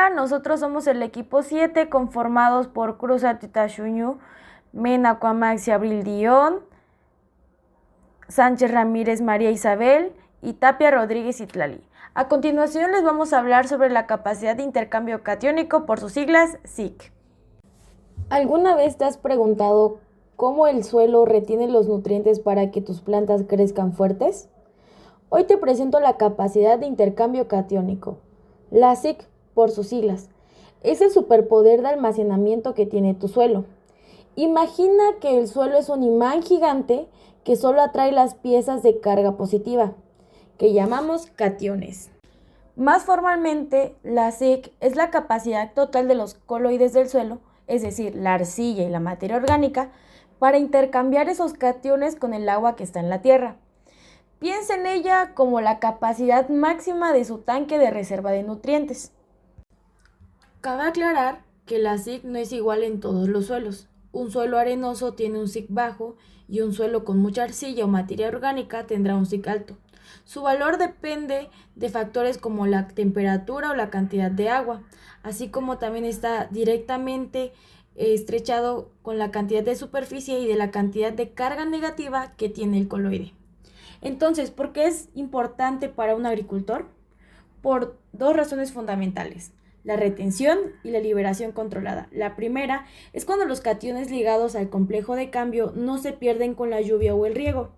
Hola, nosotros somos el equipo 7 conformados por Cruz Atita Xuñu, Mena Cuamax y Abril Dion, Sánchez Ramírez María Isabel y Tapia Rodríguez Itlali. A continuación les vamos a hablar sobre la capacidad de intercambio catiónico, por sus siglas SIC. ¿Alguna vez te has preguntado cómo el suelo retiene los nutrientes para que tus plantas crezcan fuertes? Hoy te presento la capacidad de intercambio catiónico, la SIC por sus siglas. Es el superpoder de almacenamiento que tiene tu suelo. Imagina que el suelo es un imán gigante que solo atrae las piezas de carga positiva, que llamamos cationes. Más formalmente, la SIC es la capacidad total de los coloides del suelo, es decir, la arcilla y la materia orgánica, para intercambiar esos cationes con el agua que está en la tierra. Piensa en ella como la capacidad máxima de su tanque de reserva de nutrientes. Cabe aclarar que la SIC no es igual en todos los suelos. Un suelo arenoso tiene un SIC bajo y un suelo con mucha arcilla o materia orgánica tendrá un SIC alto. Su valor depende de factores como la temperatura o la cantidad de agua, así como también está directamente estrechado con la cantidad de superficie y de la cantidad de carga negativa que tiene el coloide. Entonces, ¿por qué es importante para un agricultor? Por dos razones fundamentales: la retención y la liberación controlada. La primera es cuando los cationes ligados al complejo de cambio no se pierden con la lluvia o el riego.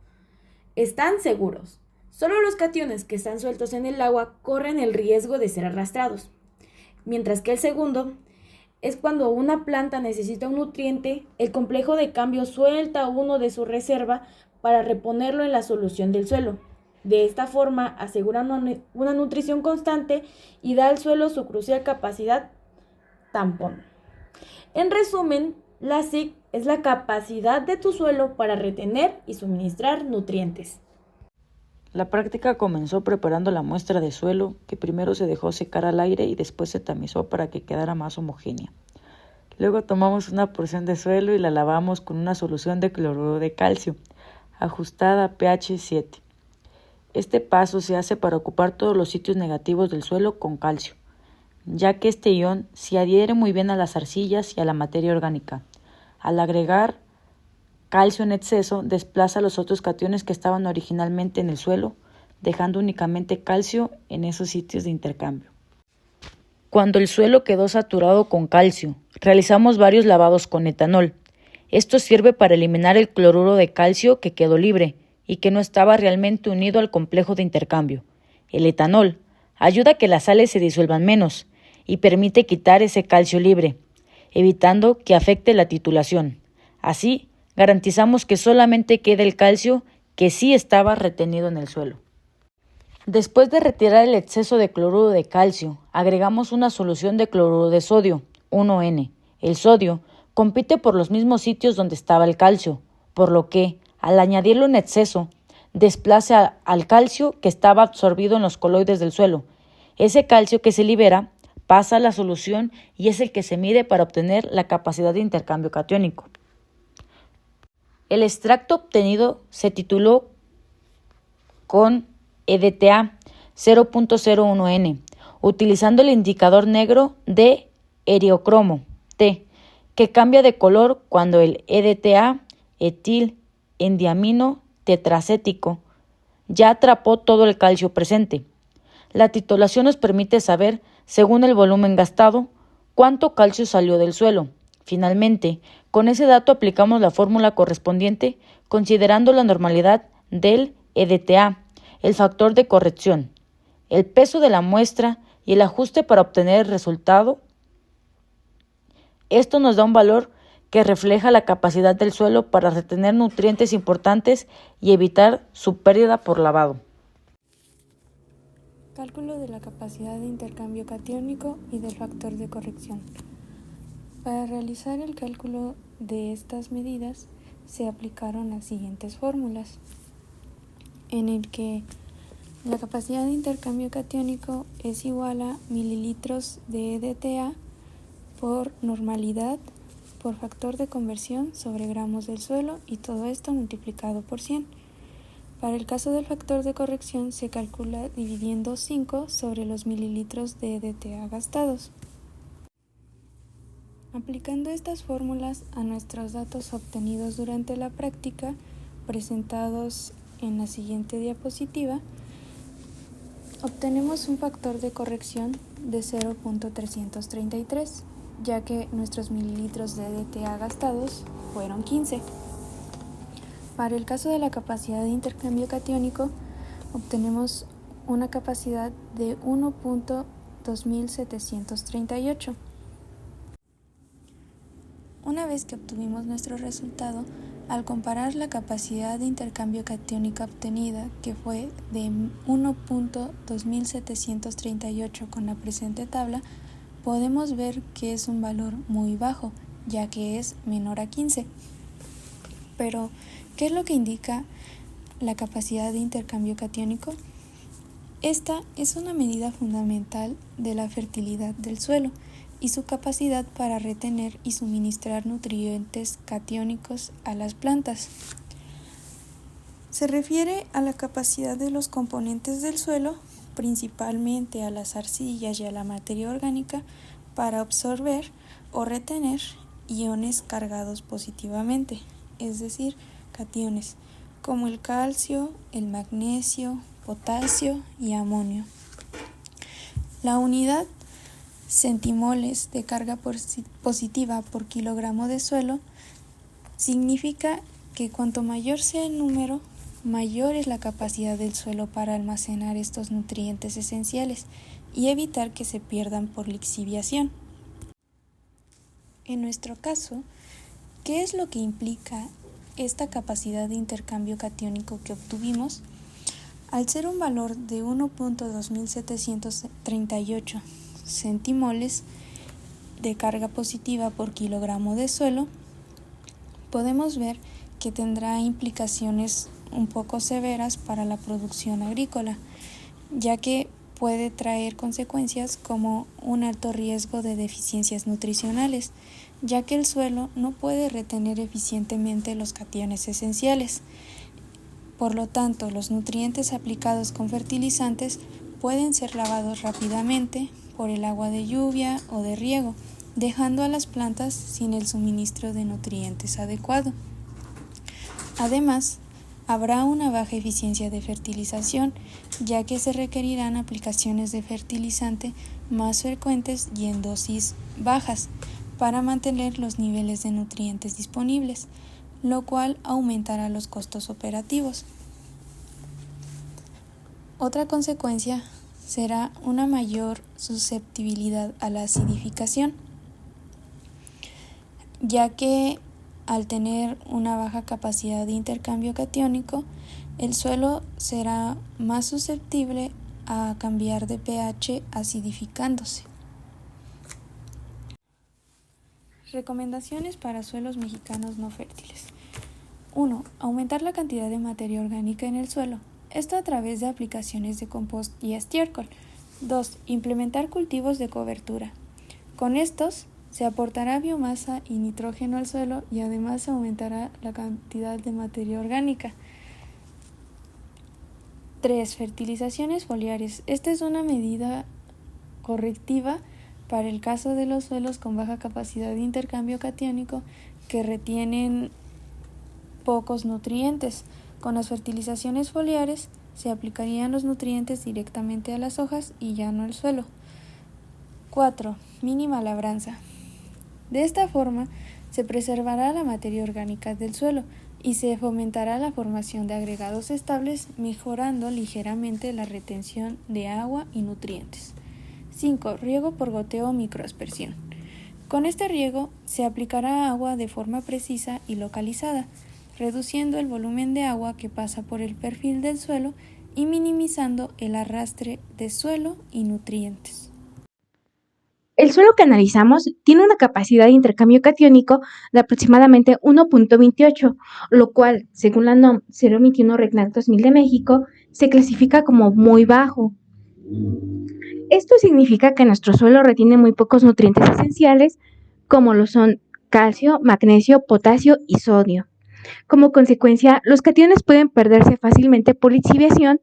Están seguros. Solo los cationes que están sueltos en el agua corren el riesgo de ser arrastrados. Mientras que el segundo es cuando una planta necesita un nutriente, el complejo de cambio suelta uno de su reserva para reponerlo en la solución del suelo. De esta forma asegura una nutrición constante y da al suelo su crucial capacidad tampón. En resumen, la SIC es la capacidad de tu suelo para retener y suministrar nutrientes. La práctica comenzó preparando la muestra de suelo, que primero se dejó secar al aire y después se tamizó para que quedara más homogénea. Luego tomamos una porción de suelo y la lavamos con una solución de cloruro de calcio, ajustada a pH 7. Este paso se hace para ocupar todos los sitios negativos del suelo con calcio, ya que este ion se adhiere muy bien a las arcillas y a la materia orgánica. Al agregar calcio en exceso, desplaza los otros cationes que estaban originalmente en el suelo, dejando únicamente calcio en esos sitios de intercambio. Cuando el suelo quedó saturado con calcio, realizamos varios lavados con etanol. Esto sirve para eliminar el cloruro de calcio que quedó libre y que no estaba realmente unido al complejo de intercambio. El etanol ayuda a que las sales se disuelvan menos y permite quitar ese calcio libre, evitando que afecte la titulación. Así, garantizamos que solamente quede el calcio que sí estaba retenido en el suelo. Después de retirar el exceso de cloruro de calcio, agregamos una solución de cloruro de sodio, 1N. El sodio compite por los mismos sitios donde estaba el calcio, por lo que, al añadirlo en exceso, desplaza al calcio que estaba absorbido en los coloides del suelo. Ese calcio que se libera pasa a la solución y es el que se mide para obtener la capacidad de intercambio catiónico. El extracto obtenido se tituló con EDTA 0.01N, utilizando el indicador negro de eriocromo T, que cambia de color cuando el EDTA etil-endiamino tetracético ya atrapó todo el calcio presente. La titulación nos permite saber, según el volumen gastado, cuánto calcio salió del suelo. Finalmente, con ese dato aplicamos la fórmula correspondiente considerando la normalidad del EDTA, el factor de corrección, el peso de la muestra y el ajuste para obtener el resultado. Esto nos da un valor que refleja la capacidad del suelo para retener nutrientes importantes y evitar su pérdida por lavado. Cálculo de la capacidad de intercambio catiónico y del factor de corrección. Para realizar el cálculo de estas medidas se aplicaron las siguientes fórmulas, en el que la capacidad de intercambio catiónico es igual a mililitros de EDTA por normalidad por factor de conversión sobre gramos del suelo y todo esto multiplicado por 100. Para el caso del factor de corrección se calcula dividiendo 5 sobre los mililitros de EDTA gastados. Aplicando estas fórmulas a nuestros datos obtenidos durante la práctica, presentados en la siguiente diapositiva, obtenemos un factor de corrección de 0.333, ya que nuestros mililitros de DTA gastados fueron 15. Para el caso de la capacidad de intercambio catiónico, obtenemos una capacidad de 1.2738. Una vez que obtuvimos nuestro resultado, al comparar la capacidad de intercambio catiónica obtenida, que fue de 1.2738 con la presente tabla, podemos ver que es un valor muy bajo, ya que es menor a 15. Pero, ¿qué es lo que indica la capacidad de intercambio catiónico? Esta es una medida fundamental de la fertilidad del suelo y su capacidad para retener y suministrar nutrientes catiónicos a las plantas. Se refiere a la capacidad de los componentes del suelo, principalmente a las arcillas y a la materia orgánica, para absorber o retener iones cargados positivamente, es decir, cationes, como el calcio, el magnesio, potasio y amonio. La unidad centimoles de carga positiva por kilogramo de suelo significa que cuanto mayor sea el número, mayor es la capacidad del suelo para almacenar estos nutrientes esenciales y evitar que se pierdan por lixiviación. En nuestro caso, ¿qué es lo que implica esta capacidad de intercambio catiónico que obtuvimos? Al ser un valor de 1.2738 centimoles de carga positiva por kilogramo de suelo, podemos ver que tendrá implicaciones un poco severas para la producción agrícola, ya que puede traer consecuencias como un alto riesgo de deficiencias nutricionales, ya que el suelo no puede retener eficientemente los cationes esenciales. Por lo tanto, los nutrientes aplicados con fertilizantes pueden ser lavados rápidamente por el agua de lluvia o de riego, dejando a las plantas sin el suministro de nutrientes adecuado. Además, habrá una baja eficiencia de fertilización, ya que se requerirán aplicaciones de fertilizante más frecuentes y en dosis bajas para mantener los niveles de nutrientes disponibles, lo cual aumentará los costos operativos. Otra consecuencia será una mayor susceptibilidad a la acidificación, ya que al tener una baja capacidad de intercambio catiónico, el suelo será más susceptible a cambiar de pH acidificándose. Recomendaciones para suelos mexicanos no fértiles. 1. Aumentar la cantidad de materia orgánica en el suelo. Esto a través de aplicaciones de compost y estiércol. 2. Implementar cultivos de cobertura. Con estos se aportará biomasa y nitrógeno al suelo y además se aumentará la cantidad de materia orgánica. 3. Fertilizaciones foliares. Esta es una medida correctiva para el caso de los suelos con baja capacidad de intercambio catiónico que retienen pocos nutrientes. Con las fertilizaciones foliares se aplicarían los nutrientes directamente a las hojas y ya no al suelo. 4. Mínima labranza. De esta forma se preservará la materia orgánica del suelo y se fomentará la formación de agregados estables, mejorando ligeramente la retención de agua y nutrientes. 5. Riego por goteo o microaspersión. Con este riego se aplicará agua de forma precisa y localizada, reduciendo el volumen de agua que pasa por el perfil del suelo y minimizando el arrastre de suelo y nutrientes. El suelo que analizamos tiene una capacidad de intercambio catiónico de aproximadamente 1.28, lo cual, según la NOM 021 RECNAC 2000 de México, se clasifica como muy bajo. Esto significa que nuestro suelo retiene muy pocos nutrientes esenciales, como lo son calcio, magnesio, potasio y sodio. Como consecuencia, los cationes pueden perderse fácilmente por lixiviación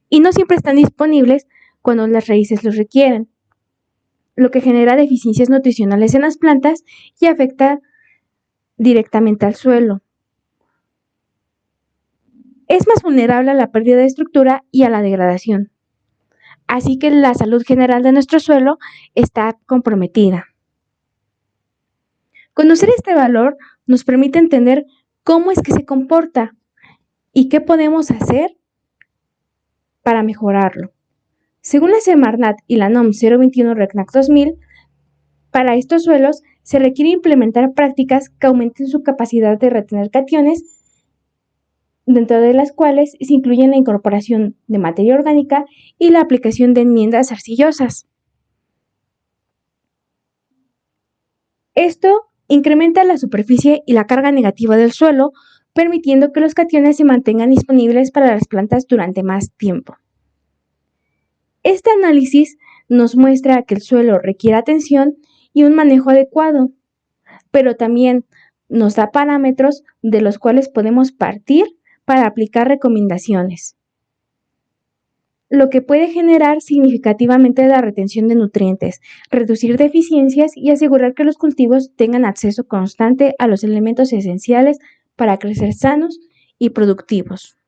y no siempre están disponibles cuando las raíces los requieren. lo que genera deficiencias nutricionales en las plantas y afecta directamente al suelo. Es más vulnerable a la pérdida de estructura y a la degradación. Así que la salud general de nuestro suelo está comprometida. Conocer este valor nos permite entender cómo es que se comporta y qué podemos hacer para mejorarlo. Según la Semarnat y la NOM 021 RECNAC 2000, para estos suelos se requiere implementar prácticas que aumenten su capacidad de retener cationes, dentro de las cuales se incluyen la incorporación de materia orgánica y la aplicación de enmiendas arcillosas. Esto incrementa la superficie y la carga negativa del suelo, permitiendo que los cationes se mantengan disponibles para las plantas durante más tiempo. Este análisis nos muestra que el suelo requiere atención y un manejo adecuado, pero también nos da parámetros de los cuales podemos partir para aplicar recomendaciones, lo que puede generar significativamente la retención de nutrientes, reducir deficiencias y asegurar que los cultivos tengan acceso constante a los elementos esenciales para crecer sanos y productivos.